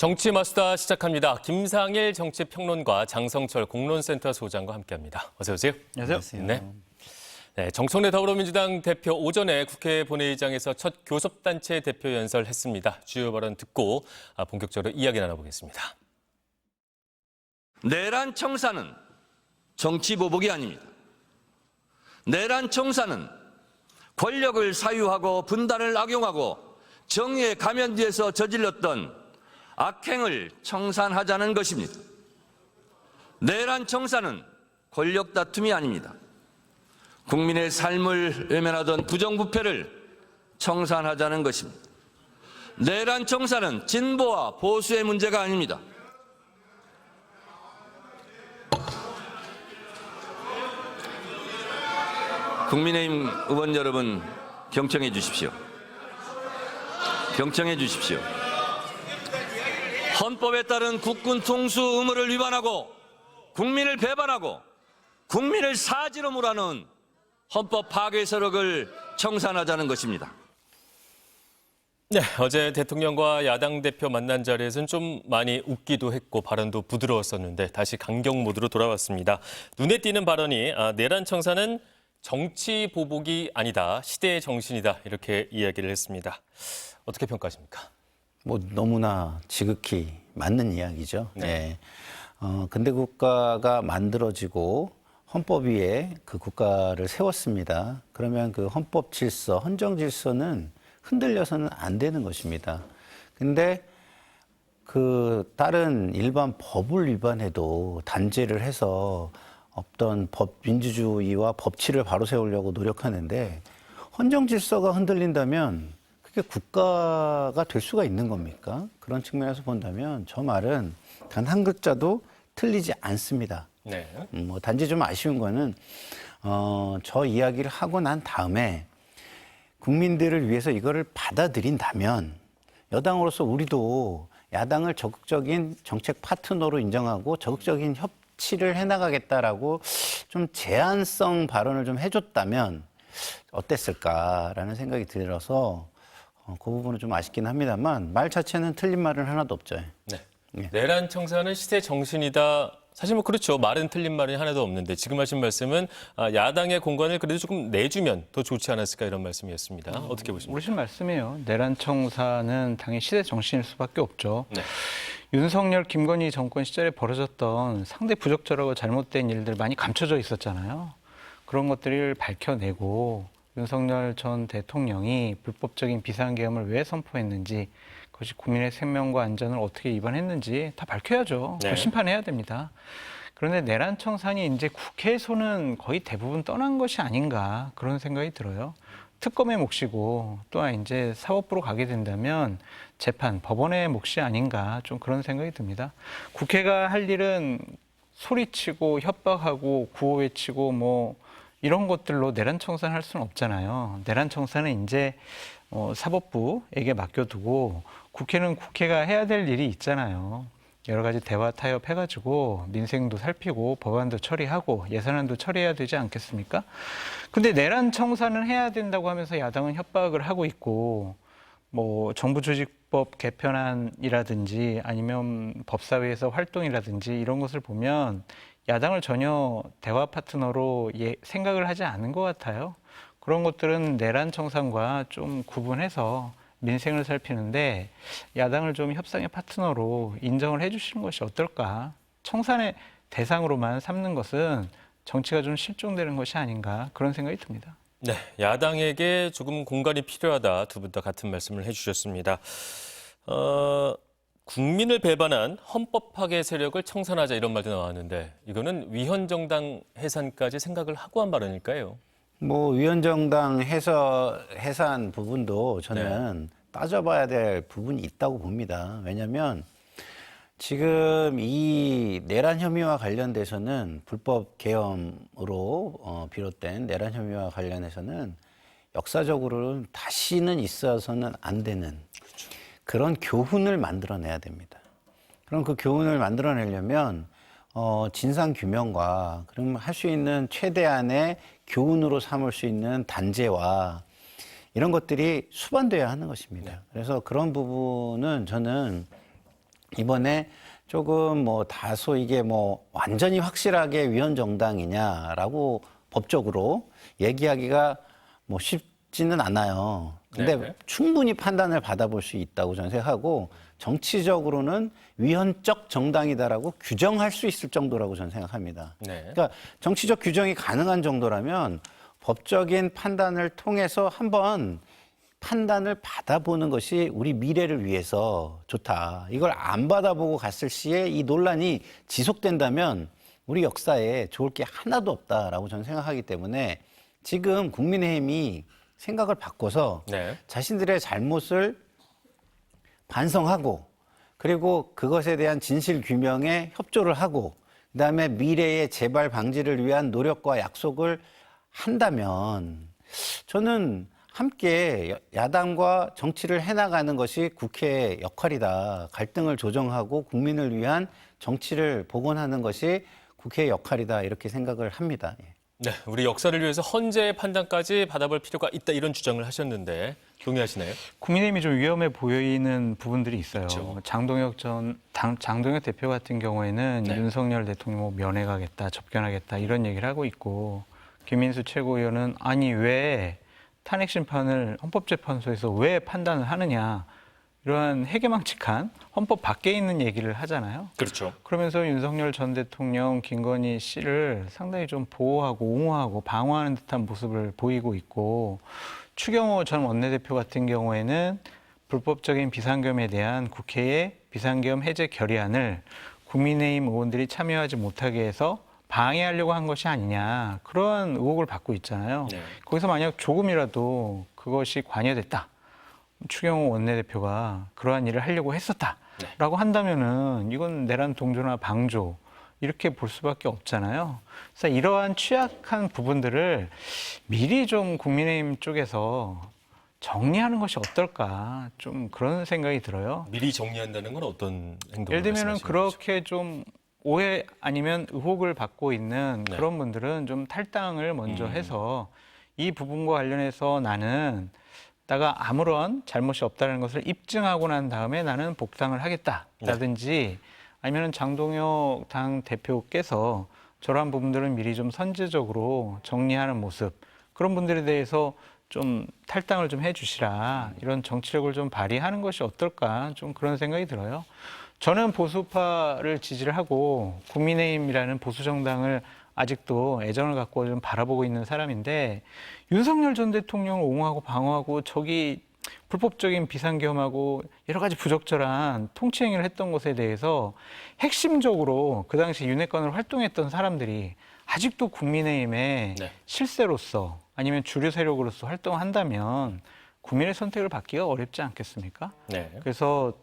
정치 마스터 시작합니다. 김상일 정치평론가 장성철 공론센터 소장과 함께합니다. 어서 오세요. 안녕하세요. 네, 정청래 더불어민주당 대표 오전에 국회 본회의장에서 첫 교섭단체 대표 연설했습니다. 주요 발언 듣고 본격적으로 이야기 나눠보겠습니다. 내란 청사는 정치 보복이 아닙니다. 내란 청사는 권력을 사유하고 분단을 악용하고 정의의 가면뒤에서 저질렀던 악행을 청산하자는 것입니다. 내란 청사는 권력 다툼이 아닙니다. 국민의 삶을 외면하던 부정부패를 청산하자는 것입니다. 내란 청사는 진보와 보수의 문제가 아닙니다. 국민의힘 의원 여러분, 경청해 주십시오. 경청해 주십시오. 헌법에 따른 국군 통수 의무를 위반하고 국민을 배반하고 국민을 사지로 몰아넣은 헌법 파괴 세력을 청산하자는 것입니다. 네, 어제 대통령과 야당 대표 만난 자리에서는 좀 많이 웃기도 했고 발언도 부드러웠었는데 다시 강경 모드로 돌아왔습니다. 눈에 띄는 발언이 내란 청사는 정치 보복이 아니다, 시대의 정신이다 이렇게 이야기를 했습니다. 어떻게 평가하십니까? 뭐 너무나 지극히 맞는 이야기죠. 네. 근대 국가가 만들어지고 헌법 위에 그 국가를 세웠습니다. 그러면 그 헌법 질서, 헌정 질서는 흔들려서는 안 되는 것입니다. 근데 그 다른 일반 법을 위반해도 단죄를 해서 어떤 법 민주주의와 법치를 바로 세우려고 노력하는데 헌정 질서가 흔들린다면 그게 국가가 될 수가 있는 겁니까? 그런 측면에서 본다면 저 말은 단 한 글자도 틀리지 않습니다. 네. 뭐 단지 좀 아쉬운 거는 저 이야기를 하고 난 다음에 국민들을 위해서 이거를 받아들인다면 여당으로서 우리도 야당을 적극적인 정책 파트너로 인정하고 적극적인 협치를 해나가겠다라고 좀 제안성 발언을 좀 해줬다면 어땠을까라는 생각이 들어서 그 부분은 좀 아쉽긴 합니다만 말 자체는 틀린 말은 하나도 없죠. 네. 예. 내란 청사는 시대 정신이다. 사실 뭐 그렇죠. 말은 틀린 말이 하나도 없는데 지금 하신 말씀은 야당의 공간을 그래도 조금 내주면 더 좋지 않았을까 이런 말씀이었습니다. 어떻게 보십니까? 옳으신 말씀이에요. 내란 청사는 당연히 시대 정신일 수밖에 없죠. 네. 윤석열, 김건희 정권 시절에 벌어졌던 상당히 부적절하고 잘못된 일들 많이 감춰져 있었잖아요. 그런 것들을 밝혀내고 윤석열 전 대통령이 불법적인 비상계엄을 왜 선포했는지 그것이 국민의 생명과 안전을 어떻게 위반했는지 다 밝혀야죠. 네. 심판해야 됩니다. 그런데 내란 청산이 이제 국회에서는 거의 대부분 떠난 것이 아닌가 그런 생각이 들어요. 특검의 몫이고 또한 이제 사법부로 가게 된다면 재판, 법원의 몫이 아닌가 좀 그런 생각이 듭니다. 국회가 할 일은 소리치고 협박하고 구호 외치고 뭐 이런 것들로 내란 청산할 수는 없잖아요. 내란 청산은 이제 사법부에게 맡겨두고 국회는 국회가 해야 될 일이 있잖아요. 여러 가지 대화 타협해가지고 민생도 살피고 법안도 처리하고 예산안도 처리해야 되지 않겠습니까? 근데 내란 청산은 해야 된다고 하면서 야당은 협박을 하고 있고 뭐 정부조직법 개편안이라든지 아니면 법사위에서 활동이라든지 이런 것을 보면 야당을 전혀 대화 파트너로 생각을 하지 않은 것 같아요. 그런 것들은 내란 청산과 좀 구분해서 민생을 살피는데 야당을 좀 협상의 파트너로 인정을 해주시는 것이 어떨까. 청산의 대상으로만 삼는 것은 정치가 좀 실종되는 것이 아닌가 그런 생각이 듭니다. 네, 야당에게 조금 공간이 필요하다. 두 분 다 같은 말씀을 해주셨습니다. 국민을 배반한 헌법 파괴 세력을 청산하자 이런 말도 나왔는데 이거는 위헌정당 해산까지 생각을 하고 한 발언일까요? 뭐 위헌정당 해산 부분도 저는 따져봐야 될 부분이 있다고 봅니다. 왜냐하면 지금 이 내란 혐의와 관련돼서는 불법 계엄으로 비롯된 내란 혐의와 관련해서는 역사적으로는 다시는 있어서는 안 되는 그런 교훈을 만들어내야 됩니다. 그럼 그 교훈을 만들어내려면 진상규명과 그럼 할 수 있는 최대한의 교훈으로 삼을 수 있는 단죄와 이런 것들이 수반돼야 하는 것입니다. 그래서 그런 부분은 저는 이번에 조금 뭐 다소 이게 뭐 완전히 확실하게 위헌정당이냐라고 법적으로 얘기하기가 뭐 쉽지는 않아요. 근데 네. 충분히 판단을 받아볼 수 있다고 저는 생각하고 정치적으로는 위헌적 정당이다라고 규정할 수 있을 정도라고 저는 생각합니다. 네. 그러니까 정치적 규정이 가능한 정도라면 법적인 판단을 통해서 한번 판단을 받아보는 것이 우리 미래를 위해서 좋다. 이걸 안 받아보고 갔을 시에 이 논란이 지속된다면 우리 역사에 좋을 게 하나도 없다라고 저는 생각하기 때문에 지금 국민의힘이 생각을 바꿔서 네. 자신들의 잘못을 반성하고 그리고 그것에 대한 진실 규명에 협조를 하고 그다음에 미래의 재발 방지를 위한 노력과 약속을 한다면 저는 함께 야당과 정치를 해나가는 것이 국회의 역할이다. 갈등을 조정하고 국민을 위한 정치를 복원하는 것이 국회의 역할이다. 이렇게 생각을 합니다. 예. 네, 우리 역사를 위해서 헌재의 판단까지 받아볼 필요가 있다 이런 주장을 하셨는데 동의하시나요? 국민의힘이 좀 위험해 보이는 부분들이 있어요. 그렇죠. 장동혁 대표 같은 경우에는 네. 윤석열 대통령 뭐 면회가겠다, 접견하겠다 이런 얘기를 하고 있고 김민수 최고위원은 아니 왜 탄핵 심판을 헌법재판소에서 왜 판단을 하느냐 이러한 해괴망측한 헌법 밖에 있는 얘기를 하잖아요. 그렇죠. 그러면서 윤석열 전 대통령, 김건희 씨를 상당히 좀 보호하고 옹호하고 방어하는 듯한 모습을 보이고 있고 추경호 전 원내대표 같은 경우에는 불법적인 비상계엄에 대한 국회의 비상계엄 해제 결의안을 국민의힘 의원들이 참여하지 못하게 해서 방해하려고 한 것이 아니냐 그러한 의혹을 받고 있잖아요. 네. 거기서 만약 조금이라도 그것이 관여됐다. 추경호 원내대표가 그러한 일을 하려고 했었다라고 한다면은 이건 내란 동조나 방조 이렇게 볼 수밖에 없잖아요. 그래서 이러한 취약한 부분들을 미리 좀 국민의힘 쪽에서 정리하는 것이 어떨까 좀 그런 생각이 들어요. 미리 정리한다는 건 어떤 행동을 예를 들면은 말씀하시는 거죠? 그렇게 좀 오해 아니면 의혹을 받고 있는 네. 그런 분들은 좀 탈당을 먼저 해서 이 부분과 관련해서 내가 아무런 잘못이 없다는 것을 입증하고 난 다음에 나는 복당을 하겠다라든지 아니면 장동혁 당 대표께서 저러한 부분들은 미리 좀 선제적으로 정리하는 모습 그런 분들에 대해서 좀 탈당을 좀 해주시라 이런 정치력을 좀 발휘하는 것이 어떨까 좀 그런 생각이 들어요. 저는 보수파를 지지를 하고 국민의힘이라는 보수 정당을 아직도 애정을 갖고 좀 바라보고 있는 사람인데 윤석열 전 대통령을 옹호하고 방어하고 저기 불법적인 비상계엄하고 여러 가지 부적절한 통치 행위를 했던 것에 대해서 핵심적으로 그 당시 윤핵관으로 활동했던 사람들이 아직도 국민의힘의 네. 실세로서 아니면 주류 세력으로서 활동한다면 국민의 선택을 받기가 어렵지 않겠습니까? 네. 그래서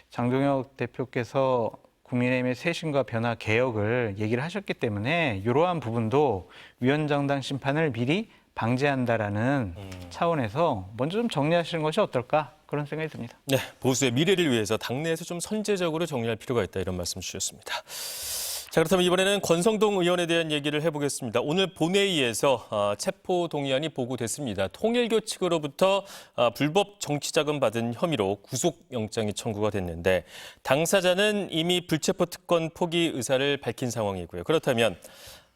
장동혁 대표께서 국민의힘의 쇄신과 변화 개혁을 얘기를 하셨기 때문에 이러한 부분도 위헌정당 심판을 미리 방지한다라는 차원에서 먼저 좀 정리하시는 것이 어떨까 그런 생각이 듭니다. 네, 보수의 미래를 위해서 당내에서 좀 선제적으로 정리할 필요가 있다 이런 말씀 주셨습니다. 자, 그렇다면 이번에는 권성동 의원에 대한 얘기를 해보겠습니다. 오늘 본회의에서 체포 동의안이 보고됐습니다. 통일교 측으로부터 불법 정치자금 받은 혐의로 구속영장이 청구가 됐는데 당사자는 이미 불체포 특권 포기 의사를 밝힌 상황이고요. 그렇다면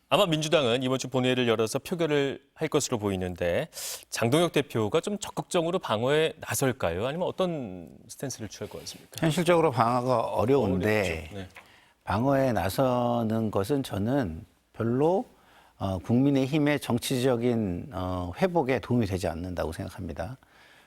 아마 민주당은 이번 주 본회의를 열어서 표결을 할 것으로 보이는데 장동혁 대표가 좀 적극적으로 방어에 나설까요? 아니면 어떤 스탠스를 취할 것 같습니까? 현실적으로 방어가 어려운데 어렵죠. 네. 방어에 나서는 것은 저는 별로 국민의힘의 정치적인 회복에 도움이 되지 않는다고 생각합니다.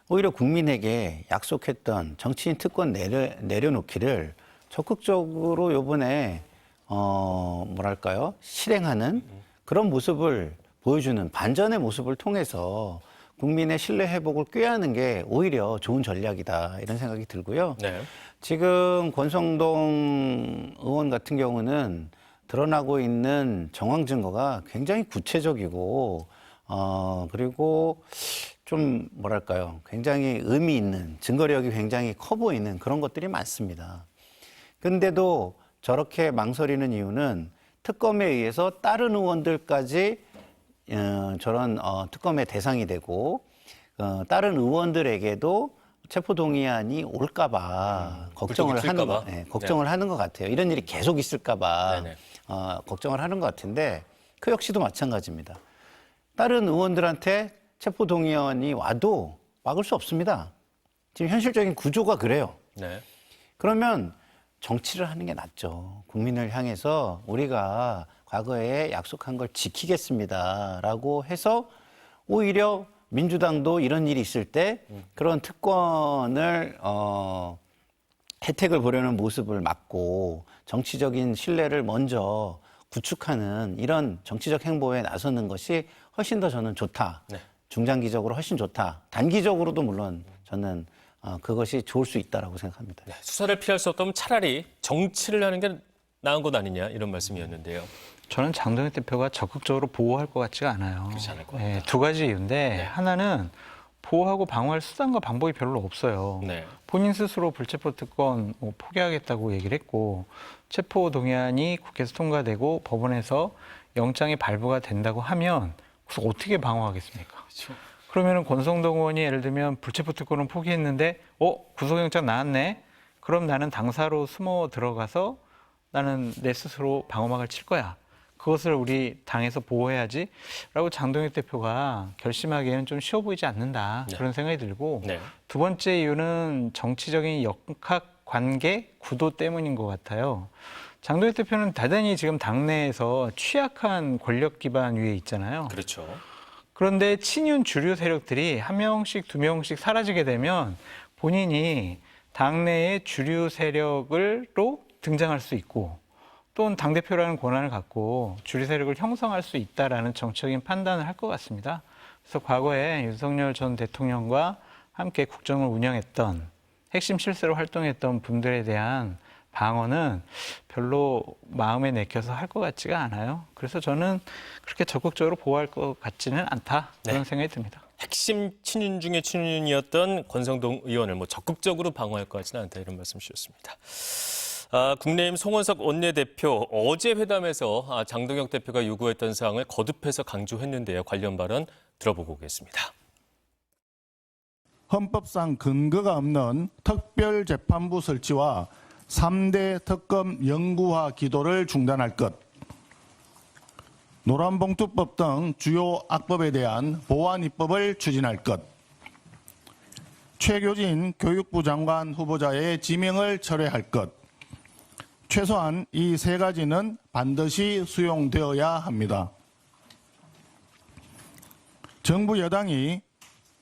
오히려 국민에게 약속했던 정치인 특권 내려놓기를 적극적으로 이번에 뭐랄까요? 실행하는 그런 모습을 보여주는 반전의 모습을 통해서 국민의 신뢰 회복을 꾀하는 게 오히려 좋은 전략이다 이런 생각이 들고요. 네. 지금 권성동 의원 같은 경우는 드러나고 있는 정황 증거가 굉장히 구체적이고 그리고 좀 뭐랄까요? 굉장히 의미 있는 증거력이 굉장히 커 보이는 그런 것들이 많습니다. 근데도 저렇게 망설이는 이유는 특검에 의해서 다른 의원들까지 저런 특검의 대상이 되고 다른 의원들에게도 체포동의안이 올까봐 걱정을 불똥이 하는 튈까 봐? 걱정을 하는 것 같아요. 이런 일이 계속 있을까봐 네네. 걱정을 하는 것 같은데 그 역시도 마찬가지입니다. 다른 의원들한테 체포동의안이 와도 막을 수 없습니다. 지금 현실적인 구조가 그래요. 네. 그러면 정치를 하는 게 낫죠. 국민을 향해서 우리가 과거에 약속한 걸 지키겠습니다라고 해서 오히려 민주당도 이런 일이 있을 때 그런 특권을 혜택을 보려는 모습을 막고 정치적인 신뢰를 먼저 구축하는 이런 정치적 행보에 나서는 것이 훨씬 더 저는 좋다. 네. 중장기적으로 훨씬 좋다. 단기적으로도 물론 저는 그것이 좋을 수 있다라고 생각합니다. 네, 수사를 피할 수 없다면 차라리 정치를 하는 게 나은 것 아니냐 이런 말씀이었는데요. 저는 장동혁 대표가 적극적으로 보호할 것 같지가 않아요. 그렇지 않을 것 네, 두 가지 이유인데 하나는 보호하고 방어할 수단과 방법이 별로 없어요. 네. 본인 스스로 불체포 특권 포기하겠다고 얘기를 했고 체포 동의안이 국회에서 통과되고 법원에서 영장이 발부가 된다고 하면 그래서 어떻게 방어하겠습니까? 그렇죠. 그러면은 권성동 의원이 예를 들면 불체포 특권은 포기했는데 구속영장 나왔네. 그럼 나는 당사로 숨어 들어가서 나는 내 스스로 방어막을 칠 거야. 그것을 우리 당에서 보호해야지라고 장동혁 대표가 결심하기에는 좀 쉬워 보이지 않는다. 네. 그런 생각이 들고 네. 두 번째 이유는 정치적인 역학 관계 구도 때문인 것 같아요. 장동혁 대표는 대단히 지금 당내에서 취약한 권력 기반 위에 있잖아요. 그렇죠. 그런데 친윤 주류 세력들이 한 명씩 두 명씩 사라지게 되면 본인이 당내의 주류 세력으로 등장할 수 있고 또는 당대표라는 권한을 갖고 주류 세력을 형성할 수 있다라는 정치적인 판단을 할 것 같습니다. 그래서 과거에 윤석열 전 대통령과 함께 국정을 운영했던 핵심 실세로 활동했던 분들에 대한 방어는 별로 마음에 내켜서 할 것 같지가 않아요. 그래서 저는 그렇게 적극적으로 보호할 것 같지는 않다. 그런 생각이 듭니다. 핵심 친윤 중에 친윤이었던 권성동 의원을 적극적으로 방어할 것 같지는 않다 이런 말씀 주셨습니다. 국민의힘 송원석 원내대표 어제 회담에서 장동혁 대표가 요구했던 사항을 거듭해서 강조했는데요. 관련 발언 들어보고 오겠습니다. 헌법상 근거가 없는 특별재판부 설치와 3대 특검 영구화 기도를 중단할 것, 노란봉투법 등 주요 악법에 대한 보완 입법을 추진할 것, 최교진 교육부 장관 후보자의 지명을 철회할 것, 최소한 이 세 가지는 반드시 수용되어야 합니다. 정부 여당이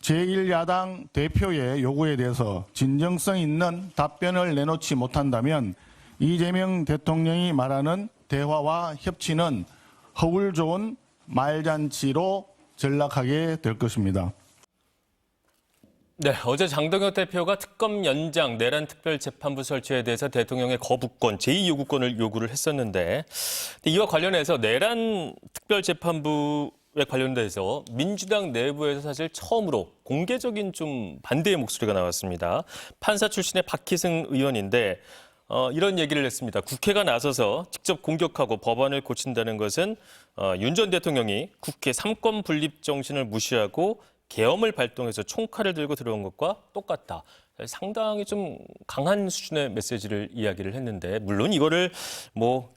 제1야당 대표의 요구에 대해서 진정성 있는 답변을 내놓지 못한다면 이재명 대통령이 말하는 대화와 협치는 허울 좋은 말잔치로 전락하게 될 것입니다. 네, 어제 장동혁 대표가 특검 연장, 내란 특별재판부 설치에 대해서 대통령의 거부권, 제2요구권을 요구를 했었는데 이와 관련해서 내란 특별재판부에 관련돼서 민주당 내부에서 사실 처음으로 공개적인 좀 반대의 목소리가 나왔습니다. 판사 출신의 박희승 의원인데 이런 얘기를 했습니다. 국회가 나서서 직접 공격하고 법안을 고친다는 것은 윤 전 대통령이 국회 삼권 분립 정신을 무시하고 계엄을 발동해서 총칼을 들고 들어온 것과 똑같다. 상당히 좀 강한 수준의 메시지를 이야기를 했는데 물론 이거를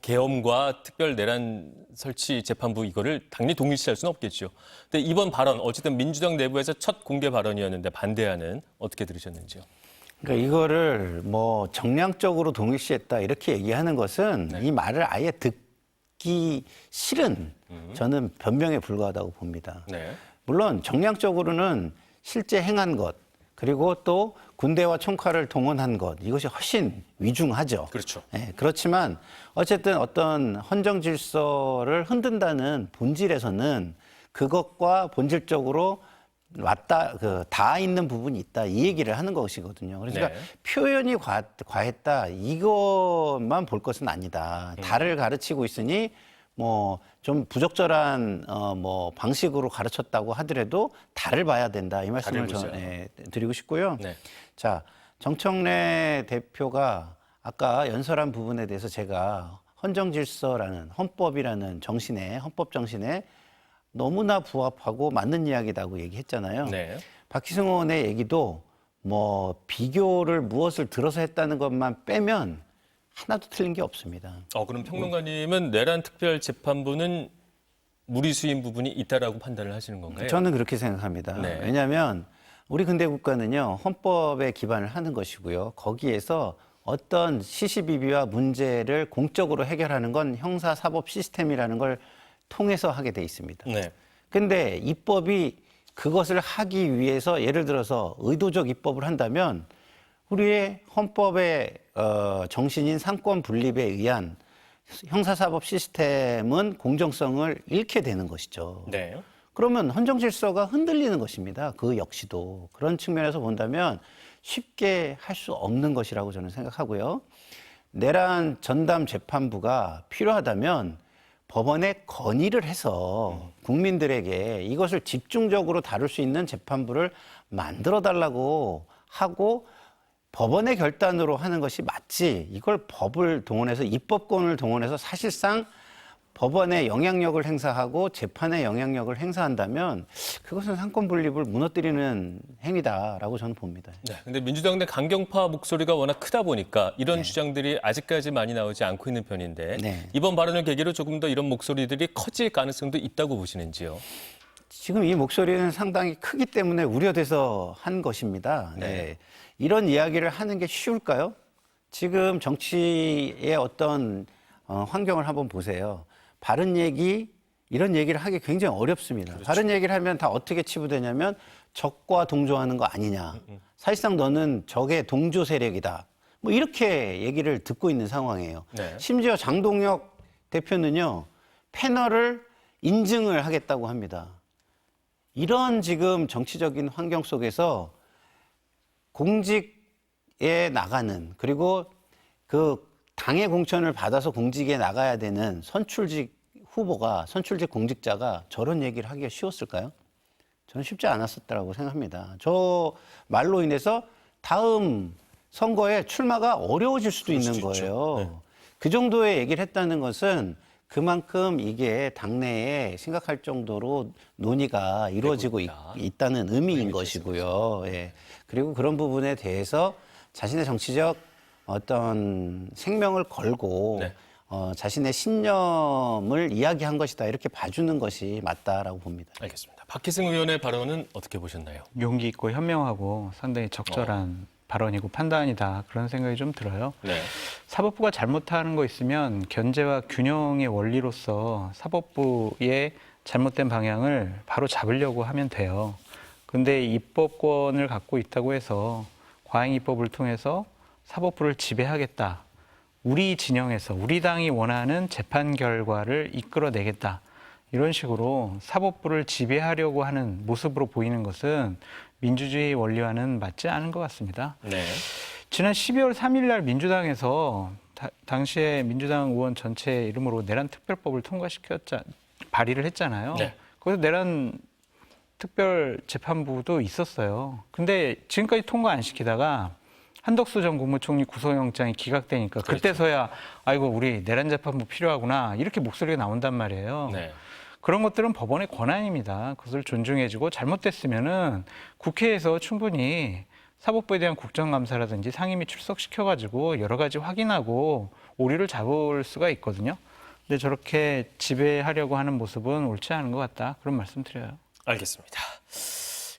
계엄과 특별 내란 설치 재판부 이거를 당연히 동일시할 수는 없겠죠. 근데 이번 발언 어쨌든 민주당 내부에서 첫 공개 발언이었는데 반대하는 어떻게 들으셨는지요? 그러니까 이거를 정량적으로 동일시했다 이렇게 얘기하는 것은 이 말을 아예 듣기 싫은 저는 변명에 불과하다고 봅니다. 네. 물론 정량적으로는 실제 행한 것 그리고 또 군대와 총칼을 동원한 것 이것이 훨씬 위중하죠. 그렇죠. 네, 그렇지만 어쨌든 어떤 헌정 질서를 흔든다는 본질에서는 그것과 본질적으로 닿아 있는 부분이 있다 이 얘기를 하는 것이거든요. 그러니까 네. 표현이 과했다 이것만 볼 것은 아니다. 달을 가르치고 있으니 좀 부적절한 방식으로 가르쳤다고 하더라도 달을 봐야 된다 이 말씀을 드리고 싶고요. 네. 자, 정청래 대표가 아까 연설한 부분에 대해서 제가 헌정질서라는 헌법이라는 헌법 정신에 너무나 부합하고 맞는 이야기다고 얘기했잖아요. 네. 박희승 의원의 얘기도 뭐 비교를 무엇을 들어서 했다는 것만 빼면 하나도 틀린 게 없습니다. 그럼 평론가님은 내란 특별재판부는 무리수인 부분이 있다라고 판단을 하시는 건가요? 저는 그렇게 생각합니다. 네. 왜냐하면 우리 근대 국가는요, 헌법에 기반을 하는 것이고요. 거기에서 어떤 시시비비와 문제를 공적으로 해결하는 건 형사사법 시스템이라는 걸 통해서 하게 돼 있습니다. 네. 근데 입법이 그것을 하기 위해서 예를 들어서 의도적 입법을 한다면 우리의 헌법의 정신인 상권 분립에 의한 형사사법 시스템은 공정성을 잃게 되는 것이죠. 네. 그러면 헌정 질서가 흔들리는 것입니다. 그 역시도 그런 측면에서 본다면 쉽게 할 수 없는 것이라고 저는 생각하고요. 내란 전담 재판부가 필요하다면 법원에 건의를 해서 국민들에게 이것을 집중적으로 다룰 수 있는 재판부를 만들어 달라고 하고 법원의 결단으로 하는 것이 맞지, 이걸 법을 동원해서 입법권을 동원해서 사실상 법원의 영향력을 행사하고 재판의 영향력을 행사한다면 그것은 상권 분립을 무너뜨리는 행위다라고 저는 봅니다. 네. 근데 민주당 내 강경파 목소리가 워낙 크다 보니까 이런 주장들이 아직까지 많이 나오지 않고 있는 편인데 네. 이번 발언을 계기로 조금 더 이런 목소리들이 커질 가능성도 있다고 보시는지요? 지금 이 목소리는 상당히 크기 때문에 우려돼서 한 것입니다. 네. 이런 이야기를 하는 게 쉬울까요? 지금 정치의 어떤 환경을 한번 보세요. 바른 얘기, 이런 얘기를 하기 굉장히 어렵습니다. 그렇죠. 바른 얘기를 하면 다 어떻게 치부되냐면 적과 동조하는 거 아니냐. 사실상 너는 적의 동조 세력이다. 뭐 이렇게 얘기를 듣고 있는 상황이에요. 네. 심지어 장동혁 대표는요, 패널을 인증을 하겠다고 합니다. 이런 지금 정치적인 환경 속에서 공직에 나가는, 그리고 그 당의 공천을 받아서 공직에 나가야 되는 선출직 후보가, 선출직 공직자가 저런 얘기를 하기가 쉬웠을까요? 저는 쉽지 않았었다고 생각합니다. 저 말로 인해서 다음 선거에 출마가 어려워질 수도 있는 거예요. 네. 그 정도의 얘기를 했다는 것은 그만큼 이게 당내에 심각할 정도로 논의가 이루어지고 있다는 의미인 것이고요. 예. 그리고 그런 부분에 대해서 자신의 정치적 어떤 생명을 걸고 네. 자신의 신념을 이야기한 것이다, 이렇게 봐주는 것이 맞다라고 봅니다. 알겠습니다. 박희승 의원의 발언은 어떻게 보셨나요? 용기 있고 현명하고 상당히 적절한 발언이고 판단이다, 그런 생각이 좀 들어요. 네. 사법부가 잘못하는 거 있으면 견제와 균형의 원리로서 사법부의 잘못된 방향을 바로 잡으려고 하면 돼요. 근데 입법권을 갖고 있다고 해서 과잉 입법을 통해서 사법부를 지배하겠다, 우리 진영에서 우리 당이 원하는 재판 결과를 이끌어내겠다, 이런 식으로 사법부를 지배하려고 하는 모습으로 보이는 것은 민주주의 원리와는 맞지 않은 것 같습니다. 네. 지난 12월 3일 날 민주당에서 당시에 민주당 의원 전체 이름으로 내란 특별법을 발의를 했잖아요. 네. 거기서 내란 특별 재판부도 있었어요. 근데 지금까지 통과 안 시키다가 한덕수 전 국무총리 구속영장이 기각되니까 그때서야 아이고 우리 내란 재판부 필요하구나, 이렇게 목소리가 나온단 말이에요. 네. 그런 것들은 법원의 권한입니다. 그것을 존중해주고 잘못됐으면은 국회에서 충분히 사법부에 대한 국정감사라든지 상임위 출석시켜가지고 여러 가지 확인하고 오류를 잡을 수가 있거든요. 근데 저렇게 지배하려고 하는 모습은 옳지 않은 것 같다, 그런 말씀 드려요. 알겠습니다.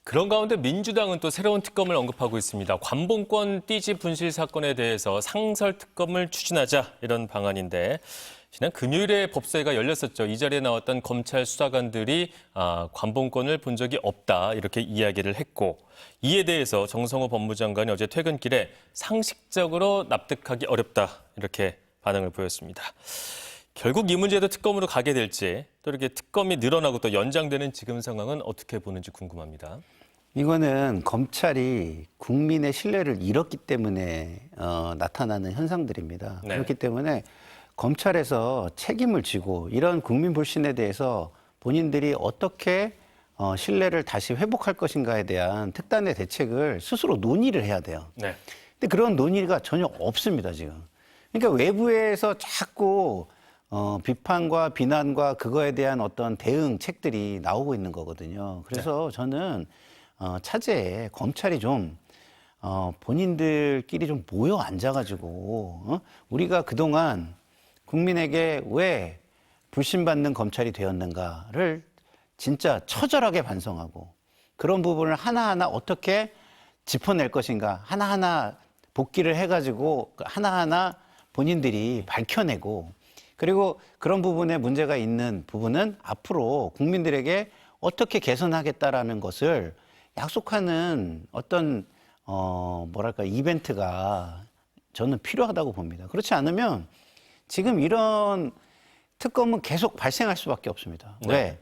그런 가운데 민주당은 또 새로운 특검을 언급하고 있습니다. 관봉권 띠지 분실 사건에 대해서 상설 특검을 추진하자, 이런 방안인데 지난 금요일에 법사위가 열렸었죠. 이 자리에 나왔던 검찰 수사관들이 관봉권을 본 적이 없다, 이렇게 이야기를 했고, 이에 대해서 정성호 법무장관이 어제 퇴근길에 상식적으로 납득하기 어렵다, 이렇게 반응을 보였습니다. 결국 이 문제도 특검으로 가게 될지, 또 이렇게 특검이 늘어나고 또 연장되는 지금 상황은 어떻게 보는지 궁금합니다. 이거는 검찰이 국민의 신뢰를 잃었기 때문에 나타나는 현상들입니다. 네. 그렇기 때문에 검찰에서 책임을 지고 이런 국민 불신에 대해서 본인들이 어떻게 신뢰를 다시 회복할 것인가에 대한 특단의 대책을 스스로 논의를 해야 돼요. 네. 근데 그런 논의가 전혀 없습니다, 지금. 그러니까 외부에서 자꾸 비판과 비난과 그거에 대한 어떤 대응책들이 나오고 있는 거거든요. 그래서 저는 차제에 검찰이 좀 본인들끼리 좀 모여 앉아가지고 우리가 그동안 국민에게 왜 불신받는 검찰이 되었는가를 진짜 처절하게 반성하고 그런 부분을 하나하나 어떻게 짚어낼 것인가 하나하나 복귀를 해가지고 하나하나 본인들이 밝혀내고 그리고 그런 부분에 문제가 있는 부분은 앞으로 국민들에게 어떻게 개선하겠다라는 것을 약속하는 어떤 뭐랄까 이벤트가 저는 필요하다고 봅니다. 그렇지 않으면 지금 이런 특검은 계속 발생할 수밖에 없습니다. 네. 왜?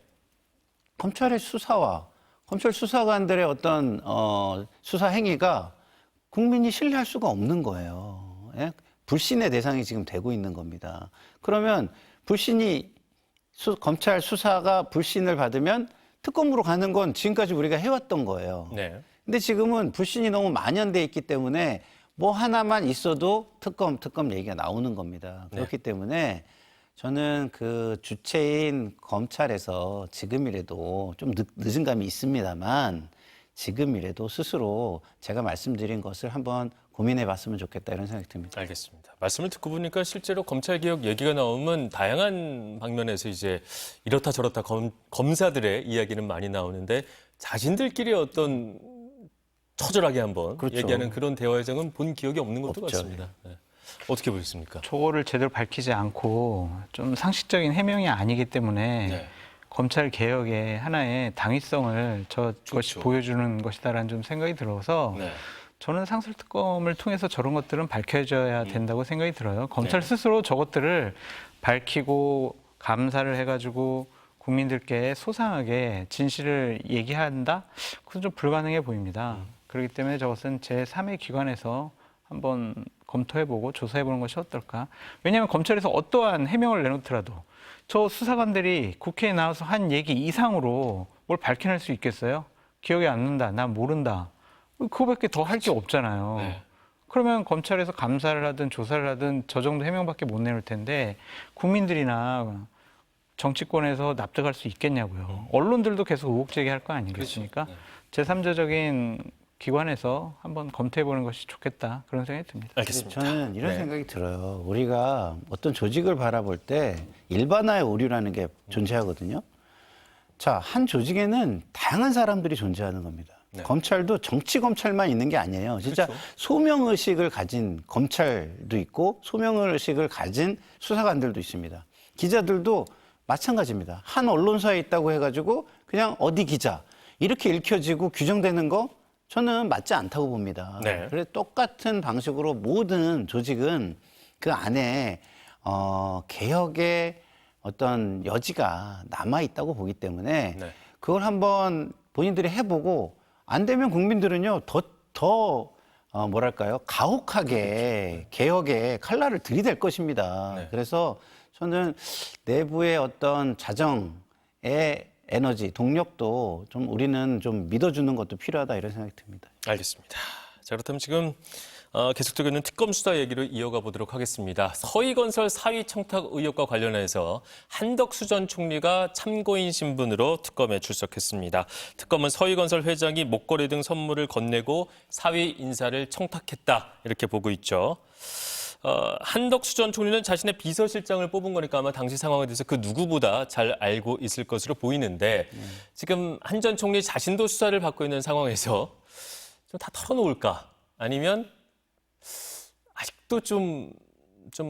검찰의 수사와 검찰 수사관들의 어떤 수사 행위가 국민이 신뢰할 수가 없는 거예요. 예? 불신의 대상이 지금 되고 있는 겁니다. 그러면 검찰 수사가 불신을 받으면 특검으로 가는 건 지금까지 우리가 해왔던 거예요. 네. 근데 지금은 불신이 너무 만연돼 있기 때문에 뭐 하나만 있어도 특검 얘기가 나오는 겁니다. 그렇기 때문에 저는 그 주체인 검찰에서 지금이라도 좀 늦은 감이 있습니다만 지금이라도 스스로 제가 말씀드린 것을 한번 고민해 봤으면 좋겠다 이런 생각이 듭니다. 알겠습니다. 말씀을 듣고 보니까 실제로 검찰개혁 얘기가 나오면 다양한 방면에서 이제 이렇다 저렇다 검사들의 이야기는 많이 나오는데 자신들끼리 어떤 처절하게 한번 그렇죠. 얘기하는 그런 대화 과정은 본 기억이 없는 것도 없죠. 같습니다. 네. 어떻게 보셨습니까? 저거를 제대로 밝히지 않고 좀 상식적인 해명이 아니기 때문에 네. 검찰 개혁의 하나의 당위성을 저것이 그렇죠. 보여주는 것이다라는 좀 생각이 들어서 네. 저는 상설특검을 통해서 저런 것들은 밝혀져야 된다고 생각이 들어요. 검찰 네. 스스로 저것들을 밝히고 감사를 해가지고 국민들께 소상하게 진실을 얘기한다? 그건 좀 불가능해 보입니다. 그렇기 때문에 저것은 제3의 기관에서 한번 검토해보고 조사해보는 것이 어떨까? 왜냐하면 검찰에서 어떠한 해명을 내놓더라도 저 수사관들이 국회에 나와서 한 얘기 이상으로 뭘 밝혀낼 수 있겠어요? 기억이 안 난다, 난 모른다. 그거밖에 더 할 게 없잖아요. 네. 그러면 검찰에서 감사를 하든 조사를 하든 저 정도 해명밖에 못 내놓을 텐데 국민들이나 정치권에서 납득할 수 있겠냐고요. 언론들도 계속 의혹 제기할 거 아니겠습니까? 그렇죠. 제3자적인 기관에서 한번 검토해보는 것이 좋겠다 그런 생각이 듭니다. 알겠습니다. 저는 이런 네. 생각이 들어요. 우리가 어떤 조직을 바라볼 때 일반화의 오류라는 게 존재하거든요. 자, 한 조직에는 다양한 사람들이 존재하는 겁니다. 네. 검찰도 정치 검찰만 있는 게 아니에요. 진짜 그렇죠. 소명의식을 가진 검찰도 있고 소명의식을 가진 수사관들도 있습니다. 기자들도 마찬가지입니다. 한 언론사에 있다고 해가지고 그냥 어디 기자 이렇게 읽혀지고 규정되는 거 저는 맞지 않다고 봅니다. 네. 그래서 똑같은 방식으로 모든 조직은 그 안에 개혁의 어떤 여지가 남아 있다고 보기 때문에 네. 그걸 한번 본인들이 해보고 안 되면 국민들은요 더 뭐랄까요 가혹하게 개혁의 칼날을 들이댈 것입니다. 네. 그래서 저는 내부의 어떤 자정의 에너지, 동력도 좀 우리는 좀 믿어주는 것도 필요하다 이런 생각이 듭니다. 알겠습니다. 자, 그렇다면 지금 계속되고 있는 특검 수사 얘기를 이어가 보도록 하겠습니다. 서희건설 사위 청탁 의혹과 관련해서 한덕수 전 총리가 참고인 신분으로 특검에 출석했습니다. 특검은 서희건설 회장이 목걸이 등 선물을 건네고 사위 인사를 청탁했다 이렇게 보고 있죠. 한덕수 전 총리는 자신의 비서실장을 뽑은 거니까 아마 당시 상황에 대해서 그 누구보다 잘 알고 있을 것으로 보이는데 지금 한 전 총리 자신도 수사를 받고 있는 상황에서 좀 다 털어놓을까? 아니면 아직도 좀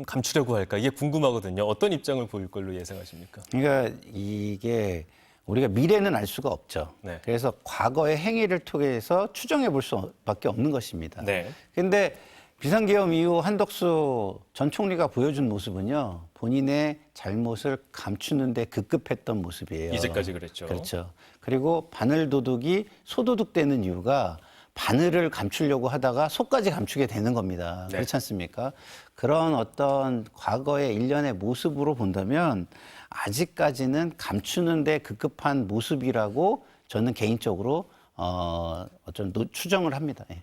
감추려고 할까? 이게 궁금하거든요. 어떤 입장을 보일 걸로 예상하십니까? 그러니까 이게 우리가 미래는 알 수가 없죠. 네. 그래서 과거의 행위를 통해서 추정해 볼 수밖에 없는 것입니다. 네. 그런데 비상계엄 이후 한덕수 전 총리가 보여준 모습은요. 본인의 잘못을 감추는 데 급급했던 모습이에요. 이제까지 그랬죠. 그렇죠. 그리고 바늘 도둑이 소도둑되는 이유가 바늘을 감추려고 하다가 속까지 감추게 되는 겁니다. 네. 그렇지 않습니까? 그런 어떤 과거의 일련의 모습으로 본다면 아직까지는 감추는 데 급급한 모습이라고 저는 개인적으로 추정을 합니다. 예.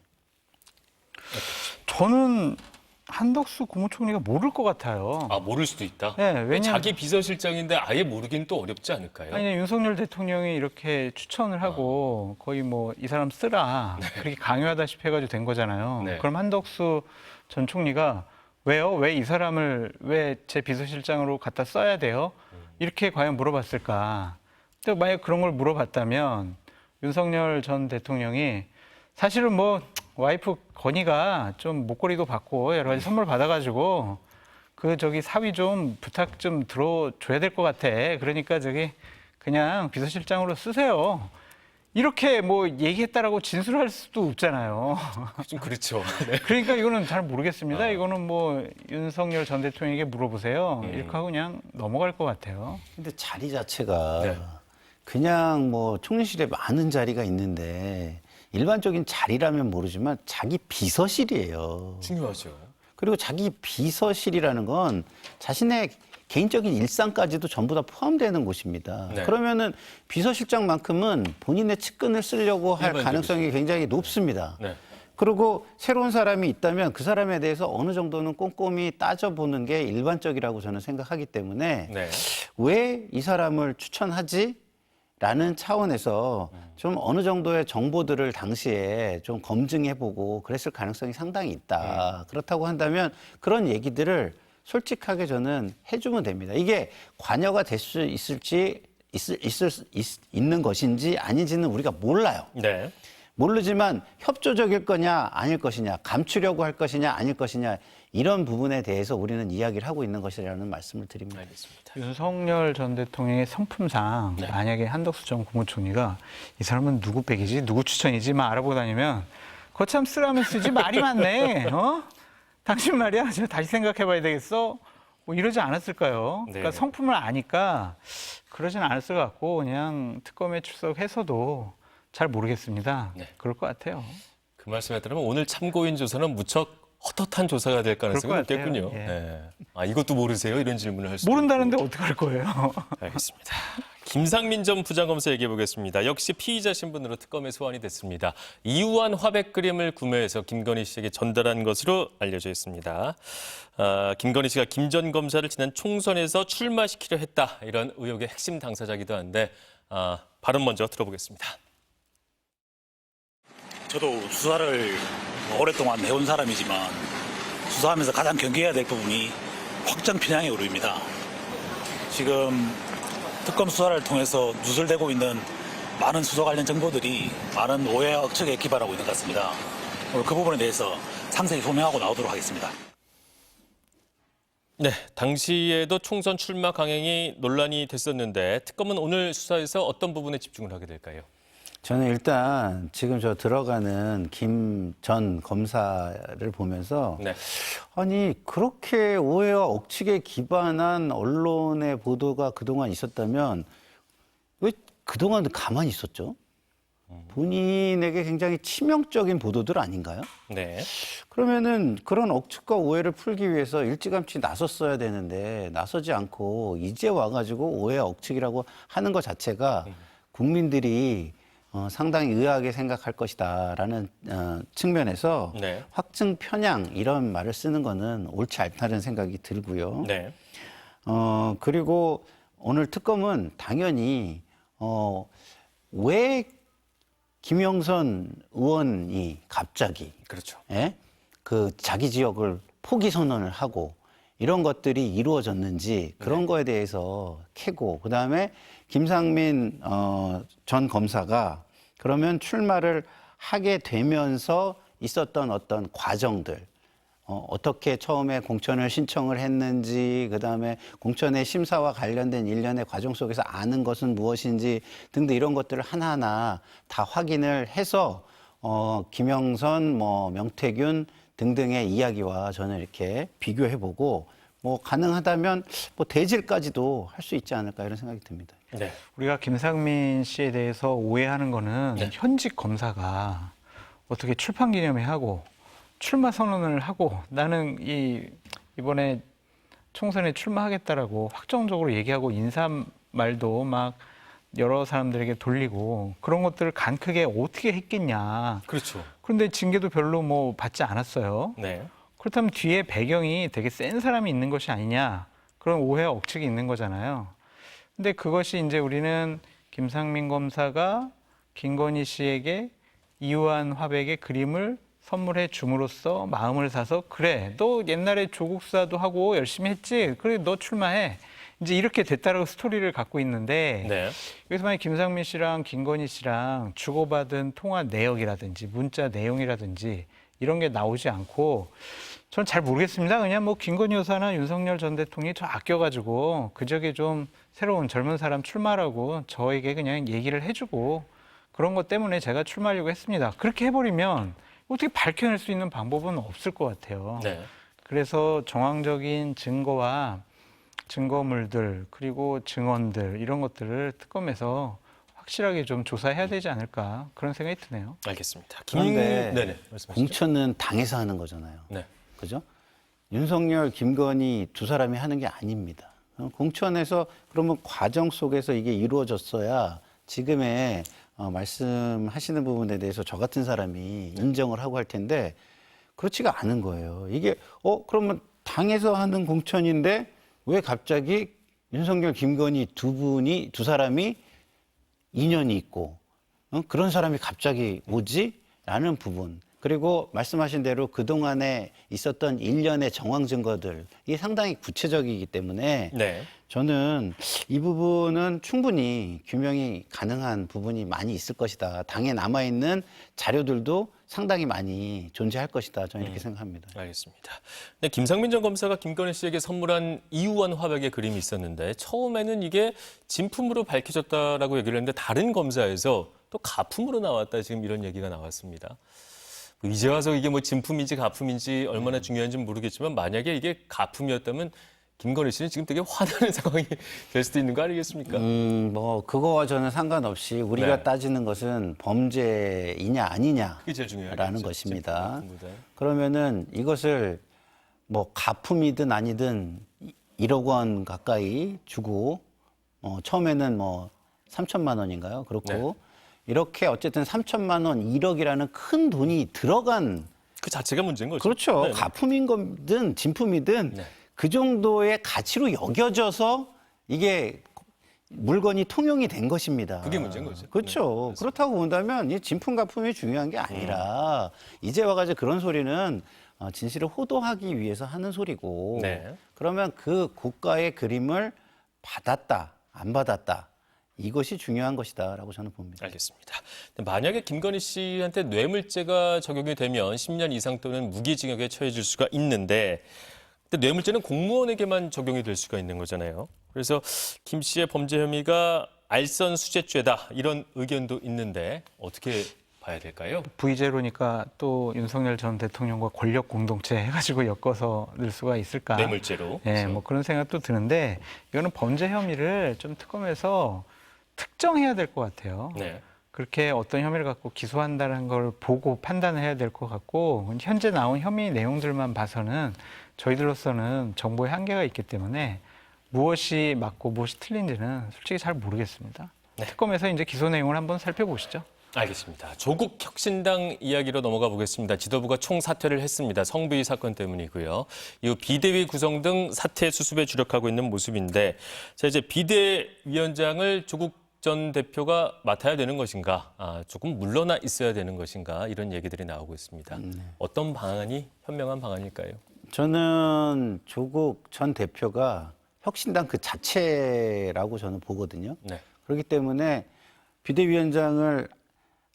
저는 한덕수 국무총리가 모를 것 같아요. 아, 모를 수도 있다. 네, 왜냐면 자기 비서실장인데 아예 모르긴 또 어렵지 않을까요? 아니 윤석열 대통령이 이렇게 추천을 하고 거의 뭐 이 사람 쓰라 그렇게 강요하다시피 해가지고 된 거잖아요. 네. 그럼 한덕수 전 총리가 왜요? 왜 이 사람을 왜 제 비서실장으로 갖다 써야 돼요? 이렇게 과연 물어봤을까? 근데 만약 그런 걸 물어봤다면 윤석열 전 대통령이 사실은 뭐 와이프 건희가 좀 목걸이도 받고 여러 가지 선물 받아가지고 그 저기 사위 좀 부탁 좀 들어줘야 될 것 같아. 그러니까 저기 그냥 비서실장으로 쓰세요. 이렇게 뭐 얘기했다라고 진술할 수도 없잖아요. 좀 그렇죠. 네. 그러니까 이거는 잘 모르겠습니다. 이거는 뭐 윤석열 전 대통령에게 물어보세요. 이렇게 하고 그냥 넘어갈 것 같아요. 근데 자리 자체가 네. 그냥 뭐 총리실에 많은 자리가 있는데 일반적인 자리라면 모르지만 자기 비서실이에요. 중요하죠. 그리고 자기 비서실이라는 건 자신의 개인적인 일상까지도 전부 다 포함되는 곳입니다. 네. 그러면은 비서실장만큼은 본인의 측근을 쓰려고 할 일반적이죠. 가능성이 굉장히 높습니다. 네. 그리고 새로운 사람이 있다면 그 사람에 대해서 어느 정도는 꼼꼼히 따져보는 게 일반적이라고 저는 생각하기 때문에 네. 왜 이 사람을 추천하지? 라는 차원에서 좀 어느 정도의 정보들을 당시에 좀 검증해보고 그랬을 가능성이 상당히 있다. 그렇다고 한다면 그런 얘기들을 솔직하게 저는 해주면 됩니다. 이게 관여가 될 수 있는 것인지 아닌지는 우리가 몰라요. 네. 모르지만 협조적일 거냐 아닐 것이냐, 감추려고 할 것이냐 아닐 것이냐 이런 부분에 대해서 우리는 이야기를 하고 있는 것이라는 말씀을 드립니다. 알겠습니다. 윤석열 전 대통령의 성품상 네. 만약에 한덕수 전 국무총리가 이 사람은 누구 백이지 누구 추천이지 막 알아보고 다니면 거참 쓰라면 쓰지 말이 많네. 어? 당신 말이야. 제가 다시 생각해봐야 되겠어. 뭐 이러지 않았을까요? 그러니까 네. 성품을 아니까 그러진 않았을 것 같고 그냥 특검에 출석해서도 잘 모르겠습니다. 네. 그럴 것 같아요. 그 말씀에 따르면 오늘 참고인 조사는 무척 헛헛한 조사가 될 가능성이 그럴 것 같아요. 높겠군요. 예. 네. 아, 이것도 모르세요? 이런 질문을 할 수도 모른다는데 있고. 어떻게 할 거예요? 알겠습니다. 김상민 전 부장검사 얘기해 보겠습니다. 역시 피의자 신분으로 특검에 소환이 됐습니다. 이우한 화백 그림을 구매해서 김건희 씨에게 전달한 것으로 알려져 있습니다. 김건희 씨가 김 전 검사를 지난 총선에서 출마시키려 했다. 이런 의혹의 핵심 당사자이기도 한데 발언 먼저 들어보겠습니다. 저도 수사를 오랫동안 해온 사람이지만 수사하면서 가장 경계해야 될 부분이 확정 편향의 오류입니다. 지금 특검 수사를 통해서 누설되고 있는 많은 수사 관련 정보들이 많은 오해와 억측에 기반하고 있는 것 같습니다. 오늘 그 부분에 대해서 상세히 소명하고 나오도록 하겠습니다. 네, 당시에도 총선 출마 강행이 논란이 됐었는데 특검은 오늘 수사에서 어떤 부분에 집중을 하게 될까요? 저는 일단 지금 저 들어가는 김 전 검사를 보면서 네. 아니 그렇게 오해와 억측에 기반한 언론의 보도가 그동안 있었다면 왜 그동안 가만히 있었죠? 본인에게 굉장히 치명적인 보도들 아닌가요? 네. 그러면은 그런 억측과 오해를 풀기 위해서 일찌감치 나섰어야 되는데 나서지 않고 이제 와가지고 오해와 억측이라고 하는 것 자체가 국민들이 상당히 의아하게 생각할 것이다라는 측면에서 네. 확증 편향 이런 말을 쓰는 거는 옳지 않다는 생각이 들고요. 네. 그리고 오늘 특검은 당연히 왜 김영선 의원이 갑자기 그렇죠. 그 자기 지역을 포기 선언을 하고 이런 것들이 이루어졌는지 그런 거에 대해서 캐고 그다음에 김상민 전 검사가 그러면 출마를 하게 되면서 있었던 어떤 과정들 어떻게 처음에 공천을 신청을 했는지 그다음에 공천의 심사와 관련된 일련의 과정 속에서 아는 것은 무엇인지 등등 이런 것들을 하나하나 다 확인을 해서 김영선 명태균 등등의 이야기와 저는 이렇게 비교해보고 뭐 가능하다면 뭐 대질까지도 할 수 있지 않을까 이런 생각이 듭니다. 네. 우리가 김상민 씨에 대해서 오해하는 거는 네. 현직 검사가 어떻게 출판 기념회 하고 출마 선언을 하고 나는 이번에 총선에 출마하겠다라고 확정적으로 얘기하고 인사말도 막 여러 사람들에게 돌리고 그런 것들을 간 크게 어떻게 했겠냐. 그렇죠. 그런데 징계도 별로 뭐 받지 않았어요. 네. 그렇다면 뒤에 배경이 되게 센 사람이 있는 것이 아니냐, 그런 오해와 억측이 있는 거잖아요. 근데 그것이 이제 우리는 김상민 검사가 김건희 씨에게 이우한 화백의 그림을 선물해 줌으로써 마음을 사서, 그래, 너 옛날에 조국 수사도 하고 열심히 했지, 그래, 너 출마해, 이제 이렇게 됐다라고 스토리를 갖고 있는데, 네. 여기서 만약 김상민 씨랑 김건희 씨랑 주고받은 통화 내역이라든지 문자 내용이라든지 이런 게 나오지 않고, 저는 잘 모르겠습니다. 그냥 뭐 김건희 여사나 윤석열 전 대통령이 저 아껴가지고 그저께 좀 새로운 젊은 사람 출마라고 저에게 그냥 얘기를 해주고, 그런 것 때문에 제가 출마하려고 했습니다. 그렇게 해버리면 어떻게 밝혀낼 수 있는 방법은 없을 것 같아요. 네. 그래서 정황적인 증거와 증거물들, 그리고 증언들, 이런 것들을 특검에서 확실하게 좀 조사해야 되지 않을까, 그런 생각이 드네요. 알겠습니다. 그런데 네네. 말씀하시죠. 공천은 당에서 하는 거잖아요. 네. 그죠? 윤석열, 김건희 두 사람이 하는 게 아닙니다. 공천에서 그러면 과정 속에서 이게 이루어졌어야 지금의 말씀하시는 부분에 대해서 저 같은 사람이 인정을 하고 할 텐데, 그렇지가 않은 거예요. 이게 그러면 당에서 하는 공천인데 왜 갑자기 윤석열, 김건희 두 사람이 인연이 있고 그런 사람이 갑자기 오지? 라는 부분. 그리고 말씀하신 대로 그동안에 있었던 일련의 정황 증거들, 이게 상당히 구체적이기 때문에 네. 저는 이 부분은 충분히 규명이 가능한 부분이 많이 있을 것이다. 당에 남아있는 자료들도 상당히 많이 존재할 것이다. 저는 이렇게 생각합니다. 알겠습니다. 네, 김상민 전 검사가 김건희 씨에게 선물한 이우한 화백의 그림이 있었는데, 처음에는 이게 진품으로 밝혀졌다라고 얘기를 했는데 다른 검사에서 또 가품으로 나왔다, 지금 이런 얘기가 나왔습니다. 이제 와서 이게 뭐 진품인지 가품인지 얼마나 중요한지 모르겠지만, 만약에 이게 가품이었다면 김건희 씨는 지금 되게 화나는 상황이 될 수도 있는 거 아니겠습니까? 뭐 그거와 저는 상관없이 우리가 네. 따지는 것은 범죄이냐 아니냐라는 그게 제일 중요하겠죠. 것입니다. 진품보다. 그러면은 이것을 뭐 가품이든 아니든 1억 원 가까이 주고 처음에는 뭐 3천만 원인가요? 그렇고 네. 이렇게 어쨌든 3천만 원, 1억이라는 큰 돈이 들어간, 그 자체가 문제인 거죠. 그렇죠. 네, 네. 가품인 거든 진품이든 네. 그 정도의 가치로 여겨져서 이게 물건이 통용이 된 것입니다. 그게 문제인 거죠. 그렇죠. 네, 그렇다고 본다면 이 진품 가품이 중요한 게 아니라 이제 와가지고 그런 소리는 진실을 호도하기 위해서 하는 소리고, 네. 그러면 그 고가의 그림을 받았다, 안 받았다, 이것이 중요한 것이다라고 저는 봅니다. 알겠습니다. 근데 만약에 김건희 씨한테 뇌물죄가 적용이 되면 10년 이상 또는 무기징역에 처해질 수가 있는데, 근데 뇌물죄는 공무원에게만 적용이 될 수가 있는 거잖아요. 그래서 김 씨의 범죄 혐의가 알선수재죄다, 이런 의견도 있는데 어떻게 봐야 될까요? V제로니까 또 윤석열 전 대통령과 권력 공동체 해가지고 엮어서 넣을 수가 있을까? 뇌물죄로. 예, 뭐 그런 생각도 드는데, 이거는 범죄 혐의를 좀 특검에서 특정해야 될 것 같아요. 네. 그렇게 어떤 혐의를 갖고 기소한다는 걸 보고 판단을 해야 될 것 같고, 현재 나온 혐의 내용들만 봐서는 저희들로서는 정보의 한계가 있기 때문에 무엇이 맞고 무엇이 틀린지는 솔직히 잘 모르겠습니다. 네. 특검에서 이제 기소 내용을 한번 살펴보시죠. 알겠습니다. 조국 혁신당 이야기로 넘어가 보겠습니다. 지도부가 총사퇴를 했습니다. 성비위 사건 때문이고요. 이후 비대위 구성 등 사퇴 수습에 주력하고 있는 모습인데, 자, 이제 비대위원장을 조국 전 대표가 맡아야 되는 것인가, 조금 물러나 있어야 되는 것인가, 이런 얘기들이 나오고 있습니다. 어떤 방안이 현명한 방안일까요? 저는 조국 전 대표가 혁신당 그 자체라고 저는 보거든요. 네. 그렇기 때문에 비대위원장을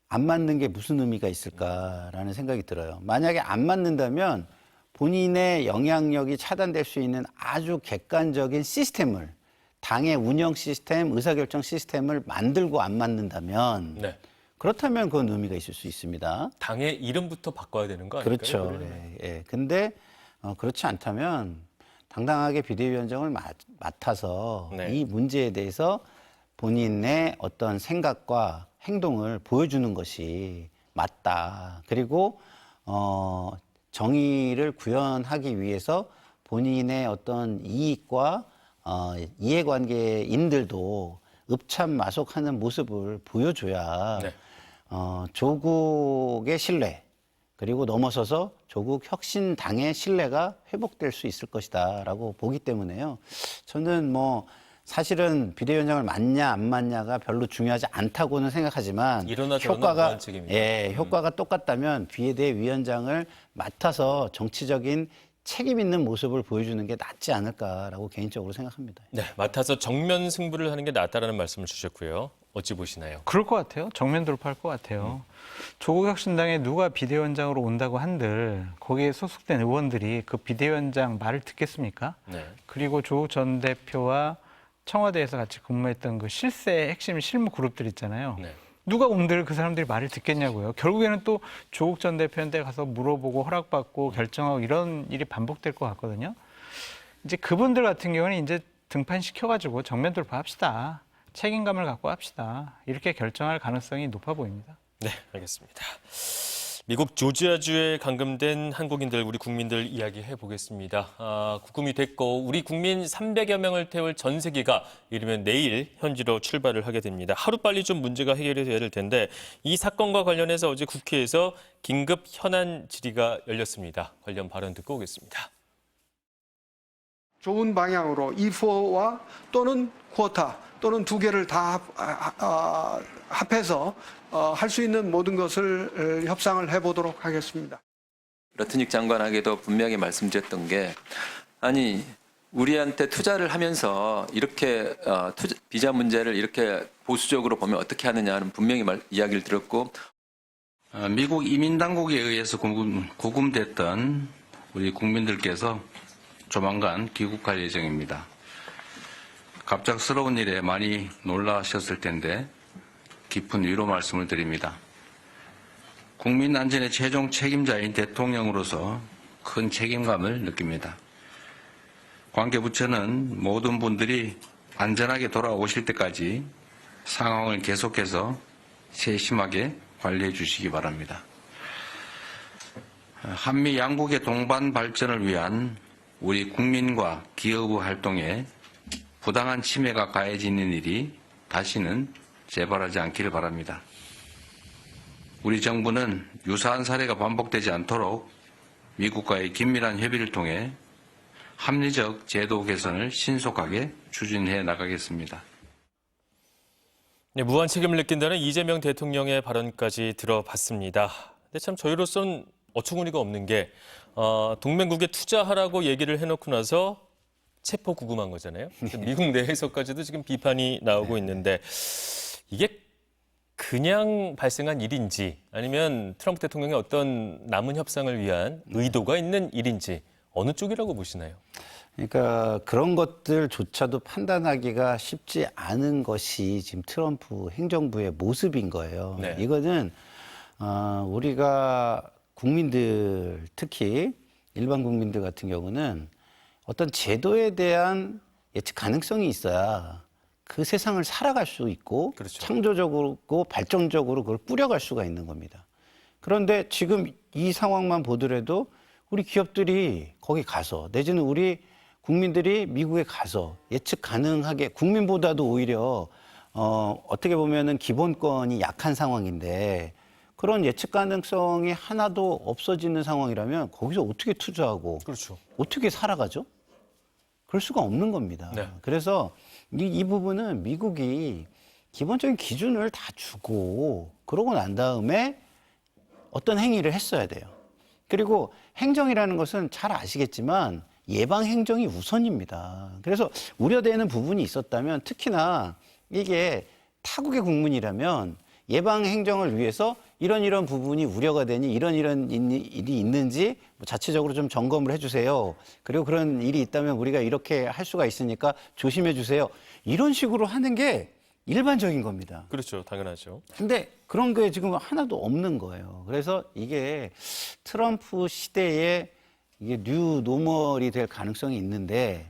안 맡는 게 무슨 의미가 있을까라는 생각이 들어요. 만약에 안 맡는다면 본인의 영향력이 차단될 수 있는 아주 객관적인 시스템을, 당의 운영 시스템, 의사결정 시스템을 만들고 안 맡는다면, 네. 그렇다면 그건 의미가 있을 수 있습니다. 당의 이름부터 바꿔야 되는 거 아닐까요? 그렇죠. 그러려면? 예. 근데 그렇지 않다면 당당하게 비대위원장을 맡아서 네. 이 문제에 대해서 본인의 어떤 생각과 행동을 보여주는 것이 맞다. 그리고 정의를 구현하기 위해서 본인의 어떤 이익과 이해관계인들도 읍참마속하는 모습을 보여줘야 네. 조국의 신뢰, 그리고 넘어서서 조국 혁신당의 신뢰가 회복될 수 있을 것이다라고 보기 때문에요. 저는 뭐 사실은 비대위원장을 맡냐 안 맡냐가 별로 중요하지 않다고는 생각하지만 이러나 저러나 효과가 무한 책임이다. 효과가 똑같다면 비대위원장을 맡아서 정치적인 책임 있는 모습을 보여주는 게 낫지 않을까라고 개인적으로 생각합니다. 네, 맡아서 정면 승부를 하는 게 낫다라는 말씀을 주셨고요. 어찌 보시나요? 그럴 것 같아요. 정면 돌파할 것 같아요. 조국 혁신당에 누가 비대위원장으로 온다고 한들 거기에 소속된 의원들이 그 비대위원장 말을 듣겠습니까? 네. 그리고 조국 전 대표와 청와대에서 같이 근무했던 그 실세 핵심 실무 그룹들 있잖아요. 네. 누가 온들 그 사람들이 말을 듣겠냐고요. 결국에는 또 조국 전 대표한테 가서 물어보고 허락받고 결정하고 이런 일이 반복될 것 같거든요. 이제 그분들 같은 경우는 이제 등판 시켜가지고 정면 돌파합시다. 책임감을 갖고 합시다. 이렇게 결정할 가능성이 높아 보입니다. 네, 알겠습니다. 미국 조지아주에 감금된 한국인들, 우리 국민들 이야기해 보겠습니다. 구금이 됐고 우리 국민 300여 명을 태울 전세기가 이르면 내일 현지로 출발을 하게 됩니다. 하루빨리 좀 문제가 해결이 돼야 될 텐데 이 사건과 관련해서 어제 국회에서 긴급 현안 질의가 열렸습니다. 관련 발언 듣고 오겠습니다. 좋은 방향으로 E4와 또는 쿼타 또는 두 개를 다 합해서 할 수 있는 모든 것을 협상을 해보도록 하겠습니다. 러트닉 장관에게도 분명히 말씀드렸던 게 아니 우리한테 투자를 하면서 이렇게 비자 문제를 이렇게 보수적으로 보면 어떻게 하느냐는 분명히 이야기를 들었고 미국 이민당국에 의해서 구금됐던 우리 국민들께서 조만간 귀국할 예정입니다. 갑작스러운 일에 많이 놀라셨을 텐데 깊은 위로 말씀을 드립니다. 국민 안전의 최종 책임자인 대통령으로서 큰 책임감을 느낍니다. 관계부처는 모든 분들이 안전하게 돌아오실 때까지 상황을 계속해서 세심하게 관리해 주시기 바랍니다. 한미 양국의 동반 발전을 위한 우리 국민과 기업의 활동에 부당한 침해가 가해지는 일이 다시는 재발하지 않기를 바랍니다. 우리 정부는 유사한 사례가 반복되지 않도록 미국과의 긴밀한 협의를 통해 합리적 제도 개선을 신속하게 추진해 나가겠습니다. 네, 무한 책임을 느낀다는 이재명 대통령의 발언까지 들어봤습니다. 근데 참 저희로서는 어처구니가 없는 게 동맹국에 투자하라고 얘기를 해놓고 나서 체포 구금한 거잖아요. 미국 내에서까지도 지금 비판이 나오고 있는데 이게 그냥 발생한 일인지 아니면 트럼프 대통령의 어떤 남은 협상을 위한 의도가 있는 일인지 어느 쪽이라고 보시나요? 그러니까 그런 것들조차도 판단하기가 쉽지 않은 것이 지금 트럼프 행정부의 모습인 거예요. 네. 이거는 우리가 국민들, 특히 일반 국민들 같은 경우는 어떤 제도에 대한 예측 가능성이 있어야 그 세상을 살아갈 수 있고 그렇죠. 창조적으로 발전적으로 그걸 꾸려갈 수가 있는 겁니다. 그런데 지금 이 상황만 보더라도 우리 기업들이 거기 가서 내지는 우리 국민들이 미국에 가서 예측 가능하게 국민보다도 오히려 어떻게 보면은 기본권이 약한 상황인데 그런 예측 가능성이 하나도 없어지는 상황이라면 거기서 어떻게 투자하고 그렇죠. 어떻게 살아가죠? 그럴 수가 없는 겁니다. 네. 그래서 이 부분은 미국이 기본적인 기준을 다 주고 그러고 난 다음에 어떤 행위를 했어야 돼요. 그리고 행정이라는 것은 잘 아시겠지만 예방 행정이 우선입니다. 그래서 우려되는 부분이 있었다면 특히나 이게 타국의 국문이라면 예방 행정을 위해서 이런 부분이 우려가 되니 이런 일이 있는지 자체적으로 좀 점검을 해주세요. 그리고 그런 일이 있다면 우리가 이렇게 할 수가 있으니까 조심해 주세요. 이런 식으로 하는 게 일반적인 겁니다. 그렇죠. 당연하죠. 근데 그런 게 지금 하나도 없는 거예요. 그래서 이게 트럼프 시대에 이게 뉴 노멀이 될 가능성이 있는데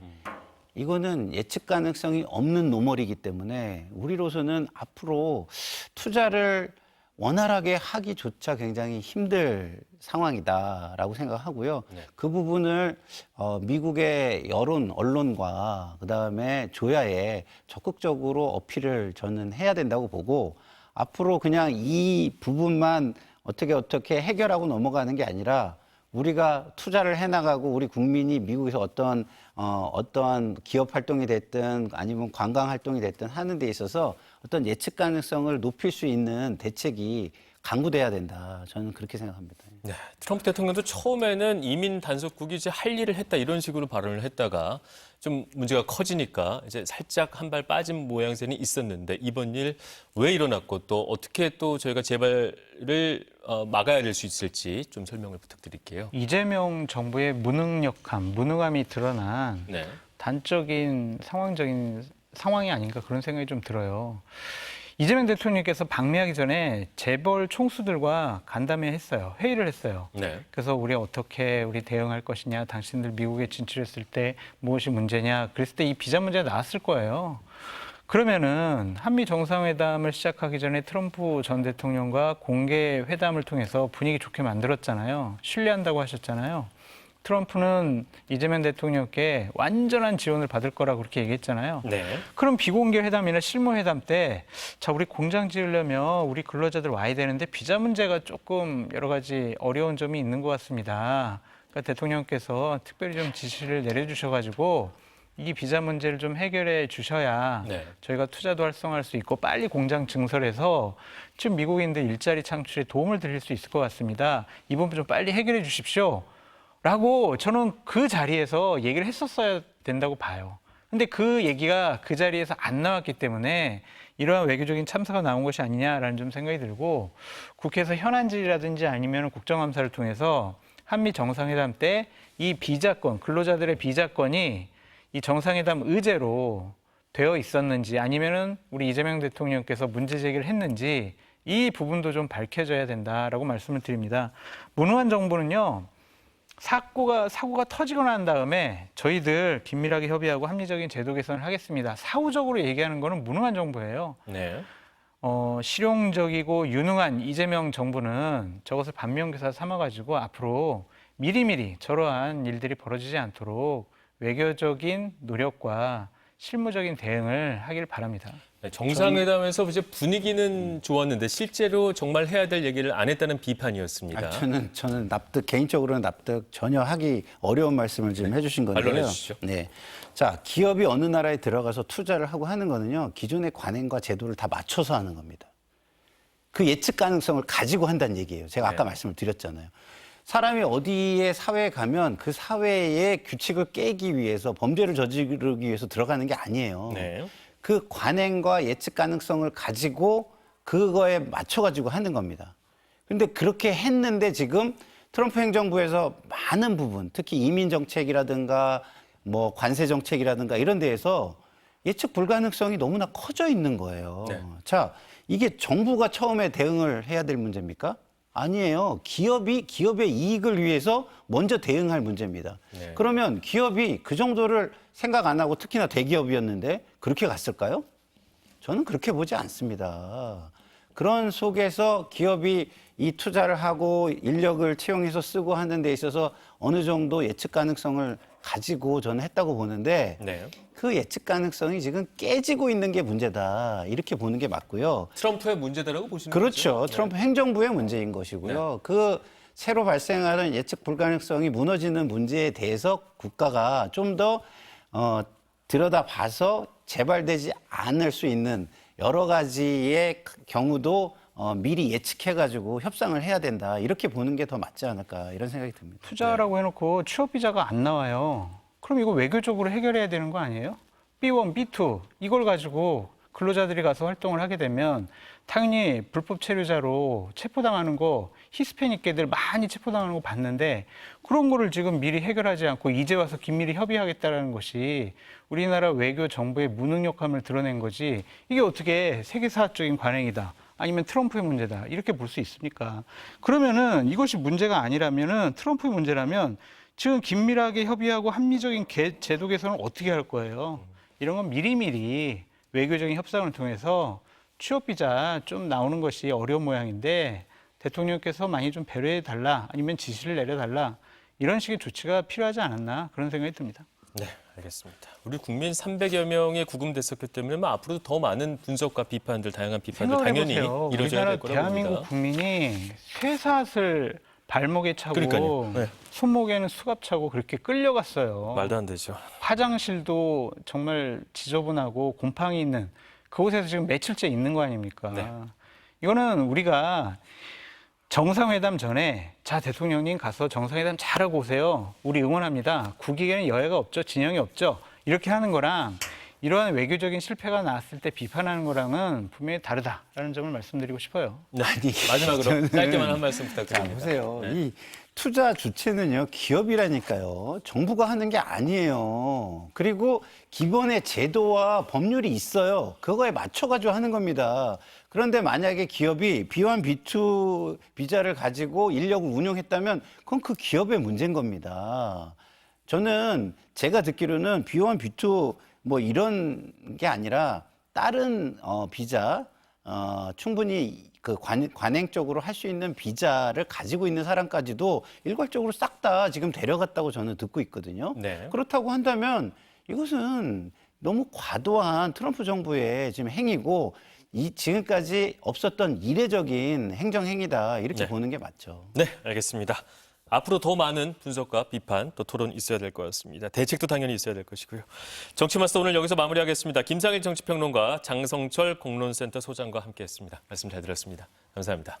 이거는 예측 가능성이 없는 노멀이기 때문에 우리로서는 앞으로 투자를 원활하게 하기조차 굉장히 힘들 상황이다라고 생각하고요. 네. 그 부분을 미국의 여론, 언론과 그다음에 조야에 적극적으로 어필을 저는 해야 된다고 보고 앞으로 그냥 이 부분만 어떻게 해결하고 넘어가는 게 아니라 우리가 투자를 해나가고 우리 국민이 미국에서 어떠한 기업 활동이 됐든 아니면 관광 활동이 됐든 하는 데 있어서 어떤 예측 가능성을 높일 수 있는 대책이 강구돼야 된다. 저는 그렇게 생각합니다. 네, 트럼프 대통령도 처음에는 이민 단속국이 이제 할 일을 했다 이런 식으로 발언을 했다가 좀 문제가 커지니까 이제 살짝 한 발 빠진 모양새는 있었는데 이번 일 왜 일어났고 또 어떻게 또 저희가 재발을 막아야 될 수 있을지 좀 설명을 부탁드릴게요. 이재명 정부의 무능함이 드러난 네. 단적인 상황적인 상황이 아닌가 그런 생각이 좀 들어요. 이재명 대통령께서 방미하기 전에 재벌 총수들과 간담회 했어요. 회의를 했어요. 네. 그래서 우리 어떻게 대응할 것이냐, 당신들 미국에 진출했을 때 무엇이 문제냐, 그랬을 때 이 비자 문제가 나왔을 거예요. 그러면은 한미 정상회담을 시작하기 전에 트럼프 전 대통령과 공개 회담을 통해서 분위기 좋게 만들었잖아요. 신뢰한다고 하셨잖아요. 트럼프는 이재명 대통령께 완전한 지원을 받을 거라고 그렇게 얘기했잖아요. 네. 그럼 비공개 회담이나 실무 회담 때, 자, 우리 공장 지으려면 우리 근로자들 와야 되는데 비자 문제가 조금 여러 가지 어려운 점이 있는 것 같습니다. 그러니까 대통령께서 특별히 좀 지시를 내려주셔가지고 이 비자 문제를 좀 해결해 주셔야 네. 저희가 투자도 활성화할 수 있고 빨리 공장 증설해서 지금 미국인들 일자리 창출에 도움을 드릴 수 있을 것 같습니다. 이 부분 좀 빨리 해결해 주십시오. 라고 저는 그 자리에서 얘기를 했었어야 된다고 봐요. 근데 그 얘기가 그 자리에서 안 나왔기 때문에 이러한 외교적인 참사가 나온 것이 아니냐라는 좀 생각이 들고 국회에서 현안질이라든지 아니면 국정감사를 통해서 한미 정상회담 때 이 비자권, 근로자들의 비자권이 이 정상회담 의제로 되어 있었는지 아니면은 우리 이재명 대통령께서 문제 제기를 했는지 이 부분도 좀 밝혀져야 된다라고 말씀을 드립니다. 문호한 정부는요. 사고가 터지고 난 다음에 저희들 긴밀하게 협의하고 합리적인 제도 개선을 하겠습니다. 사후적으로 얘기하는 거는 무능한 정부예요. 네. 실용적이고 유능한 이재명 정부는 저것을 반면교사 삼아가지고 앞으로 미리미리 저러한 일들이 벌어지지 않도록 외교적인 노력과 실무적인 대응을 하길 바랍니다. 네, 정상회담에서 이제 분위기는 좋았는데 실제로 정말 해야 될 얘기를 안 했다는 비판이었습니다. 저는 개인적으로는 납득 전혀 하기 어려운 말씀을 지금 해주신 건데요. 반론해 주시죠. 네. 자, 기업이 어느 나라에 들어가서 투자를 하고 하는 거는요, 기존의 관행과 제도를 다 맞춰서 하는 겁니다. 그 예측 가능성을 가지고 한다는 얘기예요. 제가 아까 말씀을 드렸잖아요. 사람이 어디에 사회에 가면 그 사회의 규칙을 깨기 위해서 범죄를 저지르기 위해서 들어가는 게 아니에요. 네. 그 관행과 예측 가능성을 가지고 그거에 맞춰가지고 하는 겁니다. 그런데 그렇게 했는데 지금 트럼프 행정부에서 많은 부분, 특히 이민 정책이라든가 뭐 관세 정책이라든가 이런 데에서 예측 불가능성이 너무나 커져 있는 거예요. 네. 자, 이게 정부가 처음에 대응을 해야 될 문제입니까? 아니에요. 기업의 이익을 위해서 먼저 대응할 문제입니다. 네. 그러면 기업이 그 정도를 생각 안 하고 특히나 대기업이었는데 그렇게 갔을까요? 저는 그렇게 보지 않습니다. 그런 속에서 기업이 이 투자를 하고 인력을 채용해서 쓰고 하는 데 있어서 어느 정도 예측 가능성을 가지고 저는 했다고 보는데 네. 그 예측 가능성이 지금 깨지고 있는 게 문제다. 이렇게 보는 게 맞고요. 트럼프의 문제다라고 보시는 그렇죠. 거죠? 트럼프 행정부의 문제인 것이고요. 그 새로 발생하는 예측 불가능성이 무너지는 문제에 대해서 국가가 좀 더 들여다봐서 재발되지 않을 수 있는 여러 가지의 경우도 미리 예측해가지고 협상을 해야 된다. 이렇게 보는 게 더 맞지 않을까 이런 생각이 듭니다. 투자라고 해놓고 취업 비자가 안 나와요. 그럼 이거 외교적으로 해결해야 되는 거 아니에요? B1, B2 이걸 가지고 근로자들이 가서 활동을 하게 되면 당연히 불법 체류자로 체포당하는 거 히스패닉계들 많이 체포당하는 거 봤는데 그런 거를 지금 미리 해결하지 않고 이제 와서 긴밀히 협의하겠다는 것이 우리나라 외교 정부의 무능력함을 드러낸 거지 이게 어떻게 세계사적인 관행이다. 아니면 트럼프의 문제다. 이렇게 볼 수 있습니까? 그러면은 이것이 문제가 아니라면은 트럼프의 문제라면 지금 긴밀하게 협의하고 합리적인 제도 개선을 어떻게 할 거예요? 이런 건 미리미리 외교적인 협상을 통해서 취업 비자 좀 나오는 것이 어려운 모양인데 대통령께서 많이 좀 배려해 달라 아니면 지시를 내려 달라 이런 식의 조치가 필요하지 않았나 그런 생각이 듭니다. 네. 알겠습니다. 우리 국민 300여 명이 구금됐었기 때문에 뭐 앞으로도 더 많은 분석과 비판들, 다양한 비판들 당연히 생각해보세요. 이루어져야 될 우리나라 거라고 대한민국 봅니다. 국민이 쇠사슬 발목에 차고 그러니까요. 네. 손목에는 수갑 차고 그렇게 끌려갔어요. 말도 안 되죠. 화장실도 정말 지저분하고 곰팡이 있는 그곳에서 지금 며칠째 있는 거 아닙니까? 네. 이거는 우리가 정상회담 전에 자 대통령님 가서 정상회담 잘하고 오세요. 우리 응원합니다. 국익에는 여야가 없죠. 진영이 없죠. 이렇게 하는 거랑 이러한 외교적인 실패가 나왔을 때 비판하는 거랑은 분명히 다르다라는 점을 말씀드리고 싶어요. 네. 마지막으로 짧게만 한 말씀 부탁드립니다. 보세요. 네. 이 투자 주체는요, 기업이라니까요. 정부가 하는 게 아니에요. 그리고 기본의 제도와 법률이 있어요. 그거에 맞춰가지고 하는 겁니다. 그런데 만약에 기업이 B1, B2 비자를 가지고 인력을 운영했다면 그건 그 기업의 문제인 겁니다. 저는 제가 듣기로는 B1, B2 뭐 이런 게 아니라 다른 비자 충분히 그 관행적으로 할 수 있는 비자를 가지고 있는 사람까지도 일괄적으로 싹 다 지금 데려갔다고 저는 듣고 있거든요. 네. 그렇다고 한다면 이것은 너무 과도한 트럼프 정부의 지금 행위고 지금까지 없었던 이례적인 행정행위다 이렇게 네. 보는 게 맞죠. 네, 알겠습니다. 앞으로 더 많은 분석과 비판 또 토론 있어야 될 것 같습니다. 대책도 당연히 있어야 될 것이고요. 정치마스터 오늘 여기서 마무리하겠습니다. 김상일 정치평론가, 장성철 공론센터 소장과 함께했습니다. 말씀 잘 들었습니다. 감사합니다.